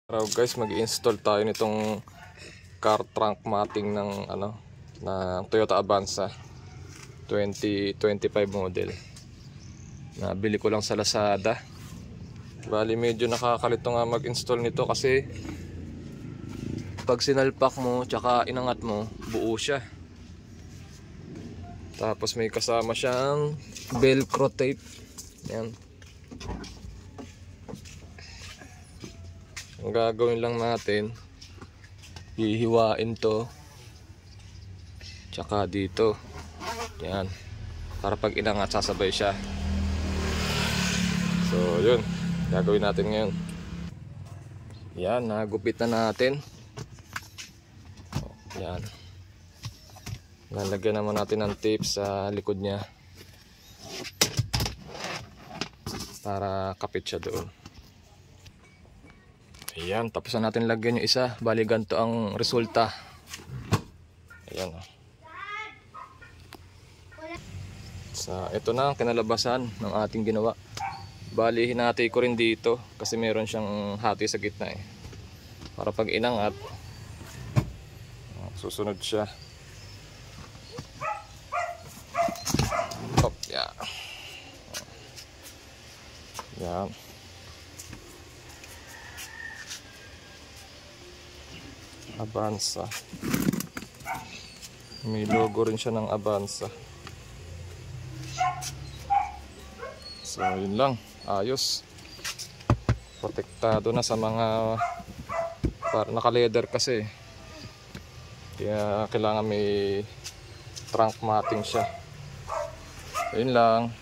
Araw guys, mag-install tayo nitong car trunk matting ng Toyota Avanza 2025 model. Nabili ko lang sa Lazada. Bali medyo nakakalito nga mag-install nito kasi pag sinalpak mo tsaka inangat mo, buo siya. Tapos may kasama siyang velcro tape. Yan. Ang gagawin lang natin, hihiwain to tsaka dito. Yan. Para pag inangat sasabay siya. So yun, gagawin natin ngayon. Yan, nagupit na natin. Yan. Lalagyan naman natin ng tape sa likod niya para kapit siya doon. Ayan, tapos na natin lagyan yung isa. Bali ganito ang resulta. Ayan. So, ito na ang kinalabasan ng ating ginawa. Bali hinati ko rin dito kasi meron siyang hati sa gitna eh. Para pag inangat, susunod siya. Hop, yeah. Yan. Avanza. May logo rin siya ng Avanza. So yun lang, ayos. Protektado na sa mga naka-leather kasi. Kaya kailangan may trunk matting siya. So yun lang.